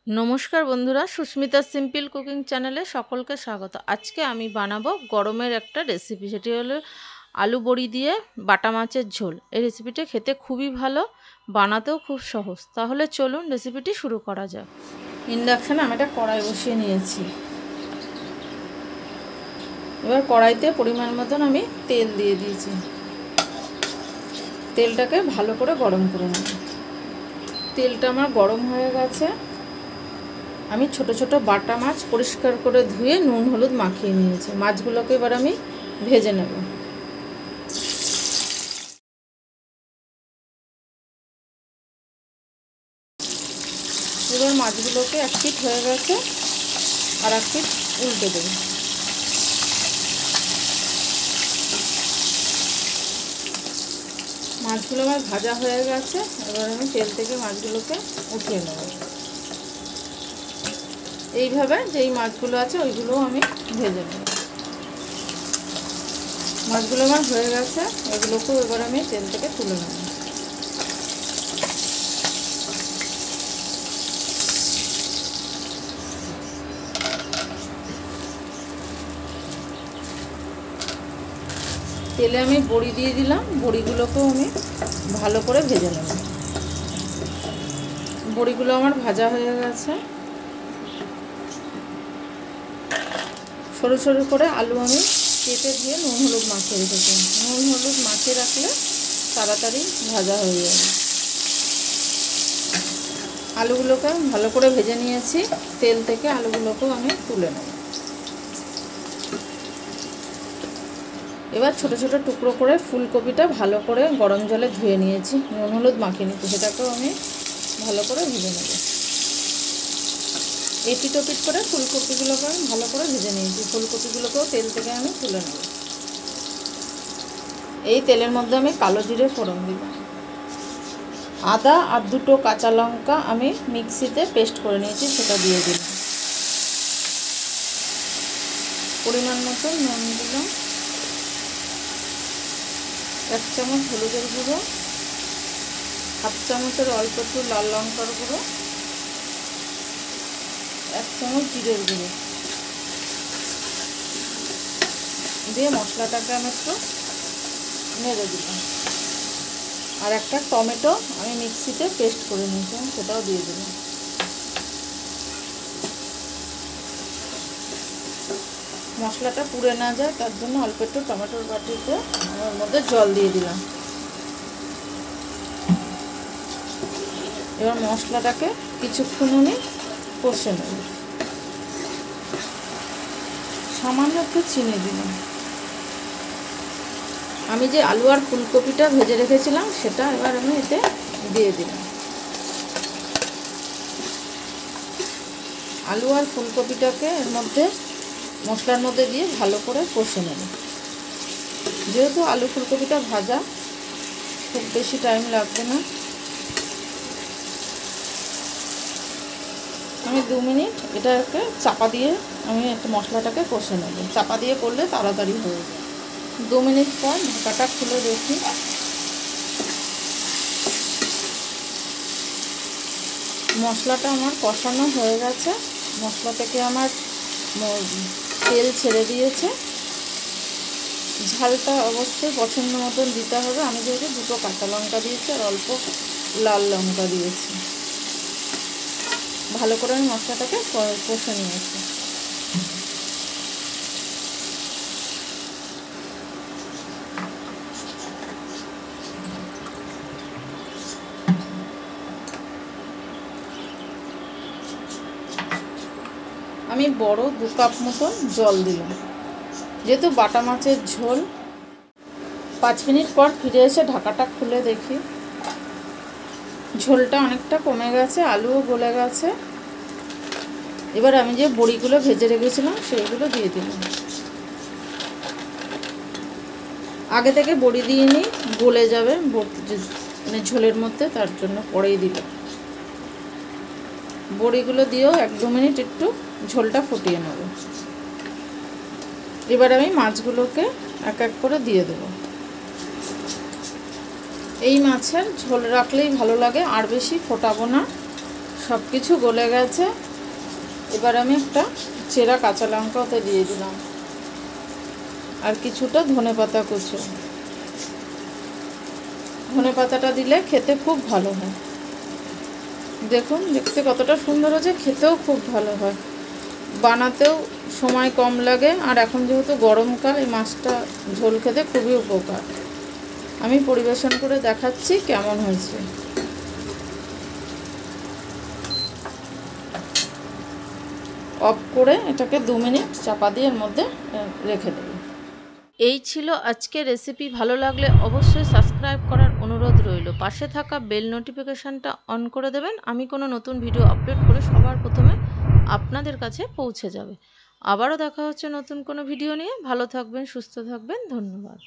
নমস্কার বন্ধুরা, Susmita simple cooking চ্যানেলে সকলকে স্বাগত। আজকে আমি বানাবো গরমের একটা রেসিপি, সেটি হলো আলু বড়ি দিয়ে বাটা মাছের ঝোল। এই রেসিপিটা খেতে খুবই ভালো, বানাতেও খুব সহজ। তাহলে চলুন রেসিপিটি শুরু করা যাক। ইন্ডাকশানে আমি একটা কড়াই বসিয়ে নিয়েছি। এবার কড়াইতে পরিমাণ মতন আমি তেল দিয়ে দিয়েছি। তেলটাকে ভালো করে গরম করে নেব। তেলটা আমার গরম হয়ে গেছে। আমি ছোট ছোট বাটা মাছ পরিষ্কার করে ধুয়ে নুন হলুদ মাখিয়ে নিয়েছি। মাছগুলোকে এবার আমি ভেজে নেব। এবার মাছগুলোকে এক পিঠ হয়ে গেছে, আর এক পিঠ উল্টে দেব। মাছগুলো আমার ভাজা হয়ে গেছে। এবার আমি তেল থেকে মাছগুলোকে উঠিয়ে নেব। এইভাবে যেই মাছগুলো আছে ওইগুলোও আমি ভেজে নেব। মাছগুলো আমার হয়ে গেছে, এগুলোকেও এবার আমি তেল থেকে তুলে নেব। তেলে আমি বড়ি দিয়ে দিলাম। বড়িগুলোকেও আমি ভালো করে ভেজে নেব। বড়িগুলো আমার ভাজা হয়ে গেছে। সরু সরু করে আলু আমি কেটে দিয়ে নুন হলুদ মাখিয়ে রেখেছি। নুন হলুদ মাখিয়ে রাখলে তাড়াতাড়ি ভাজা হয়ে যাবে। আলুগুলোকে ভালো করে ভেজে নিয়েছি। তেল থেকে আলুগুলোকেও আমি তুলে নেব। এবার ছোট ছোট টুকরো করে ফুলকপিটা ভালো করে গরম জলে ধুয়ে নিয়েছি, নুন হলুদ মাখিয়ে নিয়েছি। সেটাকেও আমি ভালো করে ভেজে নেব। এপিট ওপিট করে ফুলকপিগুলোকে আমি ভালো করে ভেজে নিয়েছি। ফুলকপিগুলোকেও তেল থেকে আমি তুলে নেব। এই তেলের মধ্যে আমি কালো জিরে ফোড়ন দিব। আদা আর দুটো কাঁচা লঙ্কা আমি মিক্সিতে পেস্ট করে নিয়েছি, সেটা দিয়ে দিলাম। পরিমাণ মতো নুন দিলাম, 1 চামচ হলুদের গুঁড়ো, 1/2 চামচের অল্প একটু লাল লঙ্কার গুঁড়ো, 1 চামচ জিরের গুঁড়ো দিয়ে মশলাটাকে আমি একটু নেড়ে দিলাম। আর একটা টমেটো আমি মিক্সিতে পেস্ট করে নিয়েছিলাম, সেটাও দিয়ে দিলাম। মশলাটা পুড়ে না যায় তার জন্য অল্প একটু টমেটোর বাটিতে ওর মধ্যে জল দিয়ে দিলাম। এবার মশলাটাকে কিছুক্ষণ আমি কষে নেব। সামান্য একটু চিনি দিলাম। আমি যে আলু আর ফুলকপিটা ভেজে রেখেছিলাম সেটা এবার আমি এতে দিয়ে দিলাম। আলু আর ফুলকপিটাকে এর মধ্যে মশলার মধ্যে দিয়ে ভালো করে কষে নেব। যেহেতু আলু ফুলকপিটা ভাজা, খুব বেশি টাইম লাগবে না। আমি 2 মিনিট এটাকে চাপা দিয়ে আমি একটু মশলাটাকে কষে নেব। চাপা দিয়ে করলে তাড়াতাড়ি হয়ে যায়। 2 মিনিট পর ঢাকাটা খুলে দেখি। মশলাটা আমার কষানো হয়ে গেছে। মশলা থেকে আমার তেল ছেড়ে দিয়েছে। ঝালটা অবশ্যই পছন্দ মতন দিতে হবে। আমি যেহেতু 2টো কাঁচা লঙ্কা দিয়েছি আর অল্প লাল লঙ্কা দিয়েছি। ভালো করে আমি মশলাটাকে কষে নিয়েছি। আমি বড় 2 কাপ মতো জল দিলাম। যেহেতু বাটা মাছের ঝোল। 5 মিনিট পর ফিরে এসে ঢাকাটা খুলে দেখি ঝোলটা অনেকটা কমে গেছে, আলুও গলে গেছে। এবার আমি যে বড়িগুলো ভেজে রেখেছিলাম সেইগুলো দিয়ে দিলাম। আগে থেকে বড়ি দিয়ে নিই, গলে যাবে মানে ঝোলের মধ্যে, তার জন্য পরেই দিলাম। বড়িগুলো দিয়েও 1-2 মিনিট একটু ঝোলটা ফুটিয়ে নেব। এবার আমি মাছগুলোকে এক এক করে দিয়ে দেব। এই মাছের ঝোল রাখলেই ভালো লাগে, আর বেশি ফোটাবো না। সব কিছু গলে গেছে। এবার আমি একটা চেরা কাঁচা লঙ্কা ওতে দিয়ে দিলাম, আর কিছুটা ধনেপাতা কুচো। ধনেপাতাটা দিলে খেতে খুব ভালো হয়। দেখুন দেখতে কতটা সুন্দর হয়েছে, খেতেও খুব ভালো হয়, বানাতেও সময় কম লাগে। আর এখন যেহেতু গরমকাল, এই মাছটা ঝোল খেতে খুবই উপকার। আমি পরিবেশন করে দেখাচ্ছি কেমন হয়েছে। অফ করে এটাকে 2 মিনিট চাপা দিয়ে এর মধ্যে রেখে দেব। এই ছিল আজকের রেসিপি। ভালো লাগলে অবশ্যই সাবস্ক্রাইব করার অনুরোধ রইল। পাশে থাকা বেল নোটিফিকেশানটা অন করে দেবেন। আমি কোনো নতুন ভিডিও আপলোড করে সবার প্রথমে আপনাদের কাছে পৌঁছে যাবে। আবারও দেখা হচ্ছে নতুন কোনো ভিডিও নিয়ে। ভালো থাকবেন, সুস্থ থাকবেন। ধন্যবাদ।